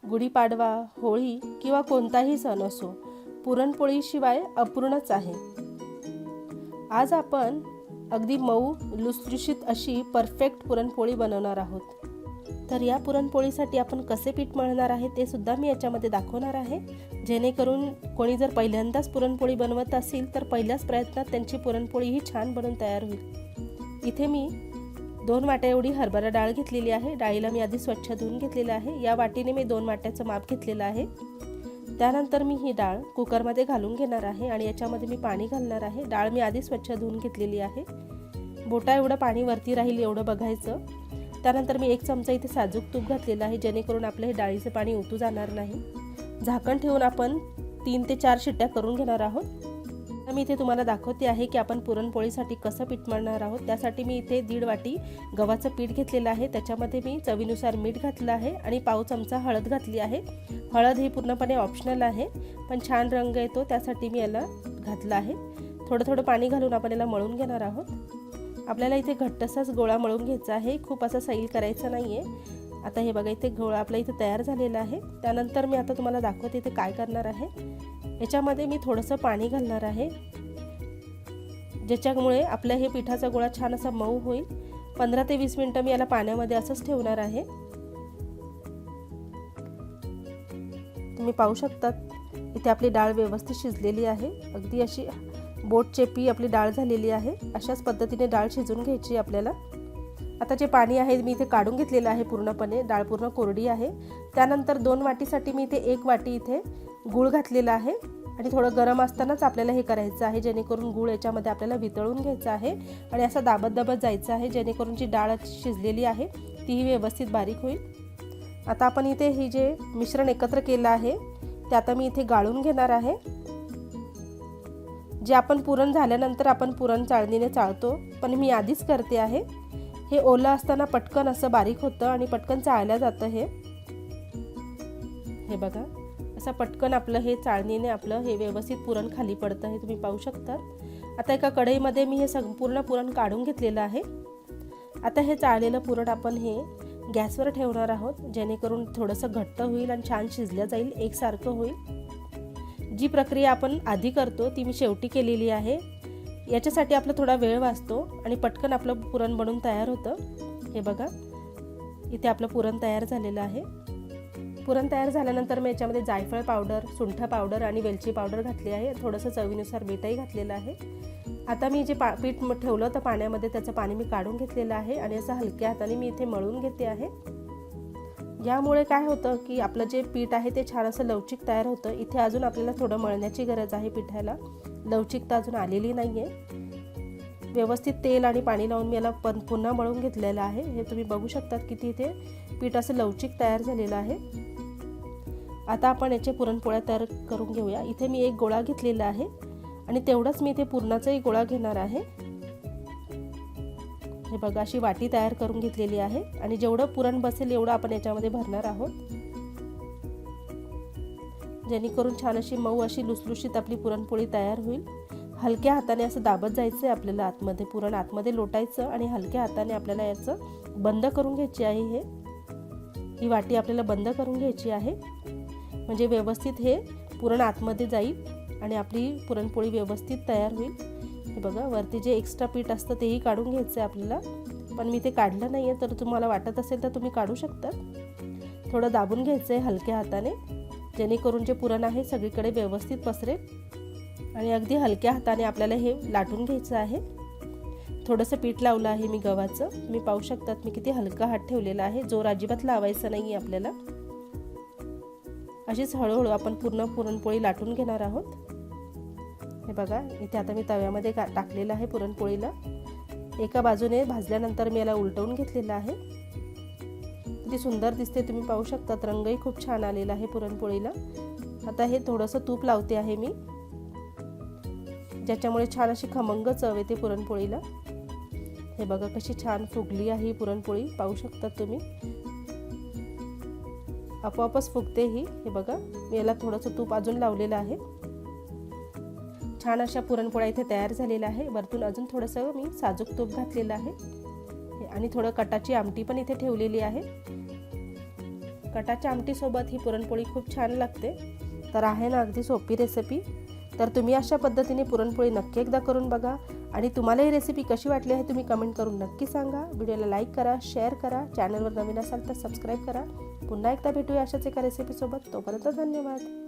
गुढीपाडवा, होळी किंवा कोणताही सण असो, पुरणपोळीशिवाय अपूर्णच आहे. आज आपण अगदी मऊ लुसलुशीत अशी परफेक्ट पुरणपोळी बनवणार आहोत. तर या पुरणपोळीसाठी आपण कसे पीठ मळणार आहे ते सुद्धा मी याच्यामध्ये दाखवणार आहे, जेणेकरून कोणी जर पहिल्यांदाच पुरणपोळी बनवत असेल तर पहिल्याच प्रयत्नात त्यांची पुरणपोळी ही छान बनून तयार होईल. इथे मी 2 वाट्या एवढी हरभरा डाळ घेतलेली आहे. डाळीला मी आधी स्वच्छ धुवून घेतलेलं आहे. या वाटीने मी 2 वाट्याचं माप घेतलेलं आहे. त्यानंतर मी ही डाळ कुकरमध्ये घालून घेणार आहे आणि याच्यामध्ये मी पाणी घालणार आहे. डाळ मी आधी स्वच्छ धुवून घेतलेली आहे. बोटा एवढं पाणी वरती राहील एवढं बघायचं. त्यानंतर मी 1 चमचा इथे साजूक तूप घातलेलं आहे, जेणेकरून आपलं हे डाळीचं पाणी ओतू जाणार नाही. झाकण ठेवून आपण 3 ते 4 शिट्ट्या करून घेणार आहोत. तर मी इथे तुम्हाला दाखवते आहे की आपण पुरणपोळीसाठी कसं पीठ मळणार आहोत. त्यासाठी मी इथे 1.5 वाटी गव्हाचं पीठ घेतलेलं आहे. त्याच्यामध्ये मी चवीनुसार मीठ घातलं आहे आणि पाव चमचा हळद घातली आहे. हळद ही पूर्णपणे ऑप्शनल आहे, पण छान रंग येतो त्यासाठी मी याला घातलं आहे. थोडं थोडं पाणी घालून आपण याला मळून घेणार आहोत. आपल्याला इथे घट्टसाच गोळा मळून घ्यायचा आहे, खूप असं सैल करायचं नाही आहे. आता हे बघा, इथे गोळा आपला इथे तयार झालेला आहे. त्यानंतर मी आता तुम्हाला दाखवते इथे काय करणार आहे. याच्यामध्ये मी थोडंसं पाणी घालणार आहे, ज्याच्यामुळे आपलं हे पिठाचा गोळा छान असा मऊ होईल. 15 ते 20 मिनिटं मी याला पाण्यामध्ये असंच ठेवणार आहे. तुम्ही पाहू शकतात इथे आपली डाळ व्यवस्थित शिजलेली आहे. अगदी अशी बोट चेपी आपली डाळ झालेली आहे. अशाच पद्धतीने डाळ शिजून घ्यायची आपल्याला. आता जे पाणी आहे मी इथे काढून घेतलेलं आहे पूर्णपणे. डाळ पूर्ण कोरडी आहे. त्यानंतर 2 वाटीसाठी मी इथे 1 वाटी इथे गूळ घातलेला आहे आणि थोडं गरम असतानाच आपल्याला हे करायचं आहे, जेणेकरून गूळ याच्यामध्ये आपल्याला वितळून घ्यायचा आहे आणि असं दाबत दाबत जायचं आहे, जेणेकरून जी डाळ शिजलेली आहे तीही व्यवस्थित बारीक होईल. आता आपण इथे हे जे मिश्रण एकत्र केलं आहे ते आता मी इथे गाळून घेणार आहे. जे आपण पुरण झाल्यानंतर आपण पुरण चाळणीने चाळतो, पण मी आधीच करते आहे. हे ओलं असताना पटकन असं बारीक होतं आणि पटकन चाळलं जातं. हे बघा, असं पटकन आपलं हे चाळणीने आपलं हे व्यवस्थित पुरण खाली पडतं, हे तुम्ही पाहू शकता. आता एका कढईमध्ये मी हे संपूर्ण पुरण काढून घेतलेलं आहे. आता हे चाळलेलं पुरण आपण हे गॅसवर ठेवणार आहोत, जेणेकरून थोडंसं घट्ट होईल आणि छान शिजलं जाईल, एकसारखं होईल. जी प्रक्रिया आपण आधी करतो ती मी शेवटी केलेली आहे. याच्यासाठी आपला थोडा वेळ वाचतो आणि पटकन आपलं पुरण बनून तयार होतं. हे बघा, इथे आपलं पुरण तयार झालेलं आहे. पुरण तयार झाल्यानंतर मी याच्यामध्ये जायफळ पावडर, सुंठ पावडर आणि वेलची पावडर घातली आहे. थोडंसं चवीनुसार मीठही घातलेलं आहे. आता मी जे पीठ ठेवलं होतं पाण्यामध्ये त्याचं पाणी मी काढून घेतलेलं आहे आणि असं हलक्या हाताने मी इथे मळून घेते आहे. यामुळे काय होतं की आपलं जे पीठ आहे ते छान असं लवचिक तयार होतं. इथे अजून आपल्याला थोडं मळण्याची गरज आहे. पिठाला लवचिकता अजून आलेली नाही आहे. व्यवस्थित तेल आणि पाणी लावून मी याला पुन्हा मळून घेतलेलं आहे. हे तुम्ही बघू शकतात किती इथे पीठ असं लवचिक तयार झालेलं आहे. आता आपण याचे पुरणपोळ्या तयार करून घेऊया. इथे मी 1 गोळा घेतलेला आहे आणि तेवढंच मी इथे पुरणाचाही गोळा घेणार आहे. हे बघा, अशी वाटी तयार करून घेतलेली आहे आणि जेवढं पुरण बसेल एवढं आपण याच्यामध्ये भरणार आहोत, जेणेकरून छान अशी मऊ अशी लुसलुशीत आपली पुरणपोळी तयार होईल. हलक्या हाताने असं दाबत जायचं आहे आपल्याला आतमध्ये, पुरण आतमध्ये लोटायचं आणि हलक्या हाताने आपल्याला याचं बंद करून घ्यायची आहे. ही वाटी आपल्याला बंद करून घ्यायची आहे, म्हणजे व्यवस्थित हे पुरण आतमध्ये जाईल आणि आपली पुरणपोळी व्यवस्थित तयार होईल. हे बघा, वरती जे एक्स्ट्रा पीठ असतं तेही काढून घ्यायचं आहे आपल्याला, पण मी ते काढलं नाही आहे. तर तुम्हाला वाटत असेल तर तुम्ही काढू शकता. थोडं दाबून घ्यायचं आहे हलक्या हाताने, जेणेकरून जे पुरण आहे सगळीकडे व्यवस्थित पसरेल आणि अगदी हलक्या हाताने आपल्याला हे लाटून घ्यायचं आहे. थोडंसं पीठ लावलं आहे मी गव्हाचं. तुम्ही पाहू शकतात मी किती हलका हात ठेवलेला आहे. जोर अजिबात लावायचं नाही आहे आपल्याला. अशीच हळूहळू आपण पूर्ण पुरणपोळी लाटून घेणार आहोत. हे बघा, इथे आता मी तव्यामध्ये टाकलेलं आहे पुरणपोळीला. एका बाजूने भाजल्यानंतर मी याला उलटवून घेतलेलं आहे. किती सुंदर दिसते तुम्ही पाहू शकता. रंगही खूप छान आलेला आहे पुरणपोळीला. आता हे थोडंसं तूप लावते आहे मी, ज्याच्यामुळे छान अशी खमंग चव येते पुरणपोळीला. हे बघा कशी छान फुगली आहे ही पुरणपोळी, पाहू शकतात तुम्ही. आपोआपच फुगते ही. हे बघा, मी याला थोडंसं तूप अजून लावलेलं आहे. छान अशा पुरणपोळ्या इथे तयार झालेल्या आहे. वरतून अजून थोडंसं मी साजूक तूप घातलेलं आहे आणि थोडं कटाची आमटी पण इथे ठेवलेली आहे. कटाच्या आमटीसोबत ही पुरणपोळी खूप छान लागते. तर आहे ना अगदी सोपी रेसिपी. तर तुम्ही अशा पद्धतीने पुरणपोळी नक्की एकदा करून बघा आणि तुम्हाला ही रेसिपी कशी वाटली आहे तुम्ही कमेंट करून नक्की सांगा. व्हिडिओला लाईक करा, शेअर करा, चॅनलवर नवीन असाल तर सबस्क्राईब करा. पुन्हा एकदा भेटूया अशाच एका रेसिपीसोबत. तोपर्यंत धन्यवाद.